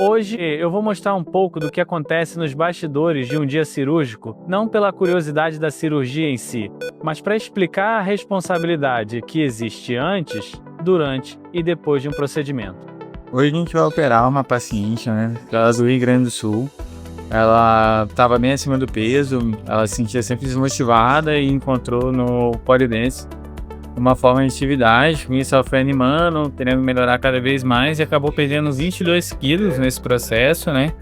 Hoje eu vou mostrar um pouco do que acontece nos bastidores de um dia cirúrgico, não pela curiosidade da cirurgia em si, mas para explicar a responsabilidade que existe antes, durante e depois de um procedimento. Hoje a gente vai operar uma paciente, né? Ela é do Rio Grande do Sul. Ela estava bem acima do peso, ela se sentia sempre desmotivada e encontrou no Polidance uma forma de atividade. Com isso ela foi animando, querendo melhorar cada vez mais e acabou perdendo 22 quilos nesse processo, né?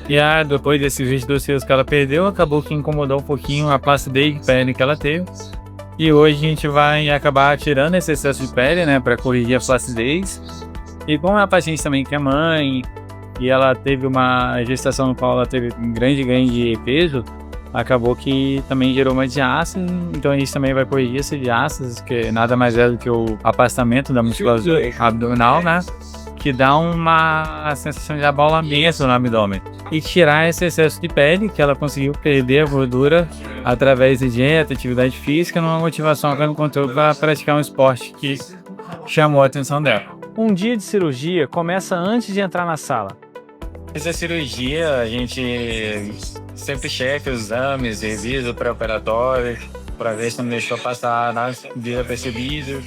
E depois desses 22 quilos que ela perdeu, acabou que incomodou um pouquinho a placidez de pele que ela teve. E hoje a gente vai acabar tirando esse excesso de pele, né, para corrigir a flacidez. E como é uma paciente também que é mãe, e ela teve uma gestação no qual ela teve um grande ganho de peso, acabou que também gerou uma diástase, então a gente também vai corrigir essa diástase, que nada mais é do que o afastamento da musculatura abdominal, né? Que dá uma sensação de abaulamento no abdômen. E tirar esse excesso de pele, que ela conseguiu perder a gordura através de dieta, atividade física, numa motivação que ela encontrou para praticar um esporte que chamou a atenção dela. Um dia de cirurgia começa antes de entrar na sala. Essa cirurgia, a gente sempre checa os exames, revisa o pré-operatório, para ver se não deixou passar nada desapercebido.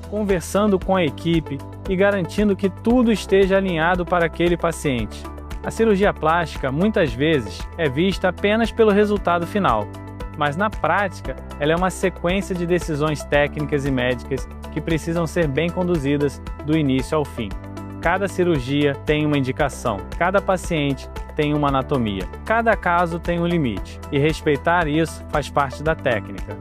Conversando com a equipe e garantindo que tudo esteja alinhado para aquele paciente. A cirurgia plástica, muitas vezes, é vista apenas pelo resultado final, mas na prática, ela é uma sequência de decisões técnicas e médicas que precisam ser bem conduzidas do início ao fim. Cada cirurgia tem uma indicação, cada paciente tem uma anatomia, cada caso tem um limite, e respeitar isso faz parte da técnica.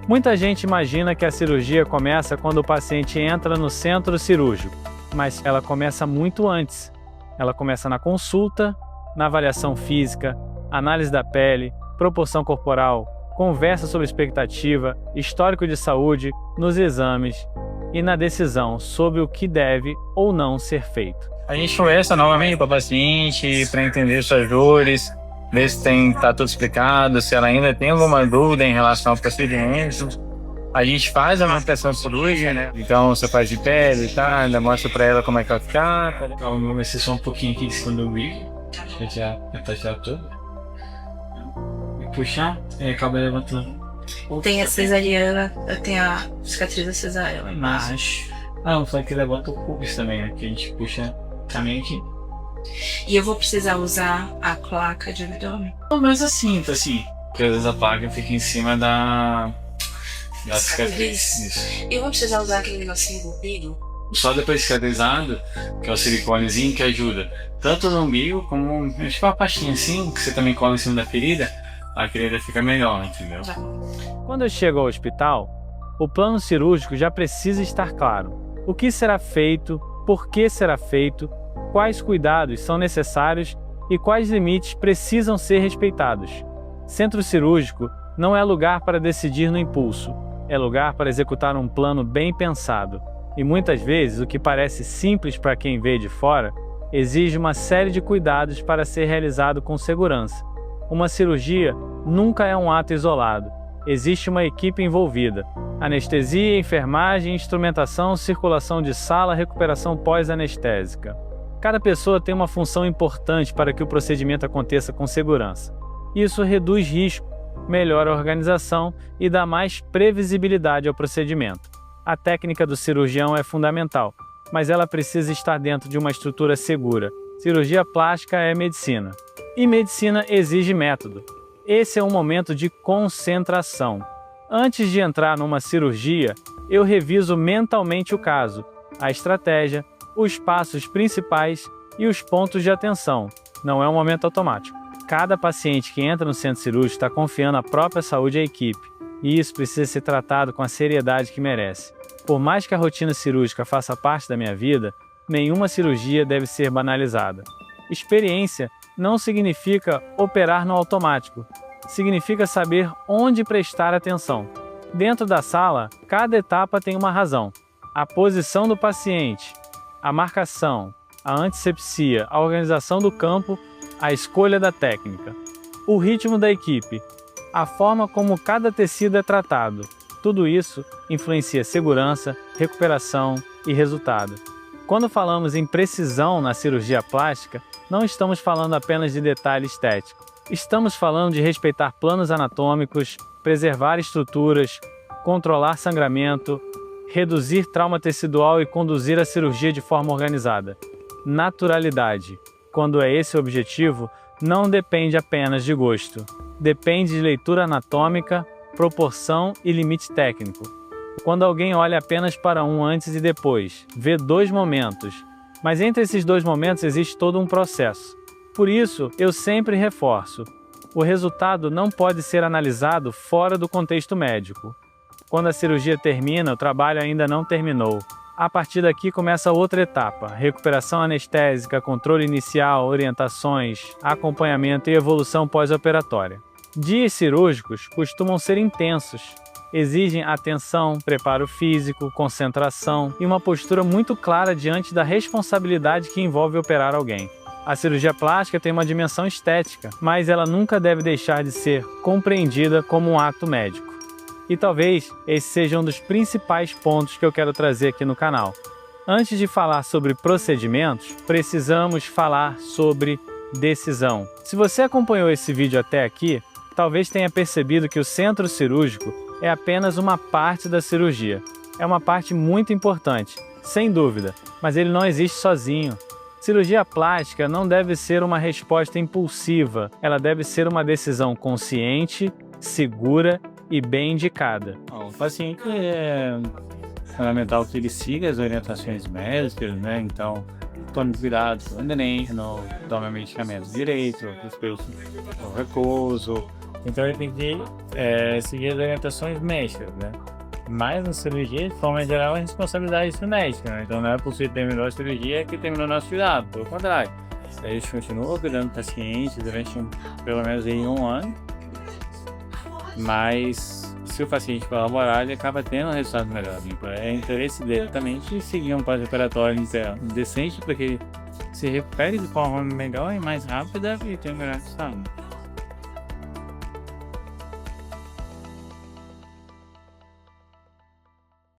Muita gente imagina que a cirurgia começa quando o paciente entra no centro cirúrgico, mas ela começa muito antes. Ela começa na consulta, na avaliação física, análise da pele, proporção corporal, conversa sobre expectativa, histórico de saúde, nos exames e na decisão sobre o que deve ou não ser feito. A gente conversa novamente com a paciente para entender suas dores, ver se tá tudo explicado, se ela ainda tem alguma dúvida em relação ao procedimento. A gente faz a marcação cirúrgica, né? Então você faz de pele e tal, ainda mostra para ela como é que vai ficar. Vamos ver se só um pouquinho aqui em cima do umbigo. Já tirar tudo. E puxar, e acaba levantando. Tem a cesariana, eu tenho a cicatriz da cesariana embaixo. Vou falar que levanta o pubis também, né? Que a gente puxa também aqui. E eu vou precisar usar a placa de abdômen? Não, mas assim, porque às vezes a placa fica em cima da cicatriz. Isso. Eu vou precisar usar aquele negocinho do umbigo? Só depois cicatrizado, que é o siliconezinho que ajuda tanto no umbigo como tipo uma pastinha assim, que você também cola em cima da ferida, a ferida fica melhor, entendeu? Quando eu chego ao hospital, o plano cirúrgico já precisa estar claro. O que será feito, por que será feito, quais cuidados são necessários e quais limites precisam ser respeitados. Centro cirúrgico não é lugar para decidir no impulso, é lugar para executar um plano bem pensado. E muitas vezes o que parece simples para quem vê de fora, exige uma série de cuidados para ser realizado com segurança. Uma cirurgia nunca é um ato isolado. Existe uma equipe envolvida. Anestesia, enfermagem, instrumentação, circulação de sala, recuperação pós-anestésica. Cada pessoa tem uma função importante para que o procedimento aconteça com segurança. Isso reduz risco, melhora a organização e dá mais previsibilidade ao procedimento. A técnica do cirurgião é fundamental, mas ela precisa estar dentro de uma estrutura segura. Cirurgia plástica é medicina. E medicina exige método. Esse é um momento de concentração. Antes de entrar numa cirurgia, eu reviso mentalmente o caso, a estratégia, os passos principais e os pontos de atenção. Não é um momento automático. Cada paciente que entra no centro cirúrgico está confiando a própria saúde à equipe, e isso precisa ser tratado com a seriedade que merece. Por mais que a rotina cirúrgica faça parte da minha vida, nenhuma cirurgia deve ser banalizada. Experiência não significa operar no automático, significa saber onde prestar atenção. Dentro da sala, cada etapa tem uma razão. A posição do paciente, a marcação, a antisepsia, a organização do campo, a escolha da técnica, o ritmo da equipe, a forma como cada tecido é tratado. Tudo isso influencia segurança, recuperação e resultado. Quando falamos em precisão na cirurgia plástica, não estamos falando apenas de detalhe estético. Estamos falando de respeitar planos anatômicos, preservar estruturas, controlar sangramento, reduzir trauma tecidual e conduzir a cirurgia de forma organizada. Naturalidade, quando é esse o objetivo, não depende apenas de gosto. Depende de leitura anatômica, proporção e limite técnico. Quando alguém olha apenas para um antes e depois, vê dois momentos, mas entre esses dois momentos existe todo um processo. Por isso, eu sempre reforço: o resultado não pode ser analisado fora do contexto médico. Quando a cirurgia termina, o trabalho ainda não terminou. A partir daqui começa outra etapa: recuperação anestésica, controle inicial, orientações, acompanhamento e evolução pós-operatória. Dias cirúrgicos costumam ser intensos. Exigem atenção, preparo físico, concentração e uma postura muito clara diante da responsabilidade que envolve operar alguém. A cirurgia plástica tem uma dimensão estética, mas ela nunca deve deixar de ser compreendida como um ato médico. E talvez esse seja um dos principais pontos que eu quero trazer aqui no canal. Antes de falar sobre procedimentos, precisamos falar sobre decisão. Se você acompanhou esse vídeo até aqui, talvez tenha percebido que o centro cirúrgico é apenas uma parte da cirurgia. É uma parte muito importante, sem dúvida, mas ele não existe sozinho. Cirurgia plástica não deve ser uma resposta impulsiva, ela deve ser uma decisão consciente, segura e bem indicada. O paciente é fundamental que ele siga as orientações médicas, né? Então, tome cuidado com o dreno, tome medicamento direito, respeito ao recouso. Então, ele tem que seguir as orientações médicas, né? Mas na cirurgia, de forma geral, é responsabilidade do médico, né? Então, não é possível terminar a cirurgia que terminou nosso cuidado, pelo contrário. A gente continua cuidando do paciente durante pelo menos aí 1 ano. Mas se o paciente colaborar, ele acaba tendo um resultado melhor. Então, é interesse dele também de seguir um pós-operatório decente para que ele se recupere de forma melhor e mais rápida e tenha um melhor resultado.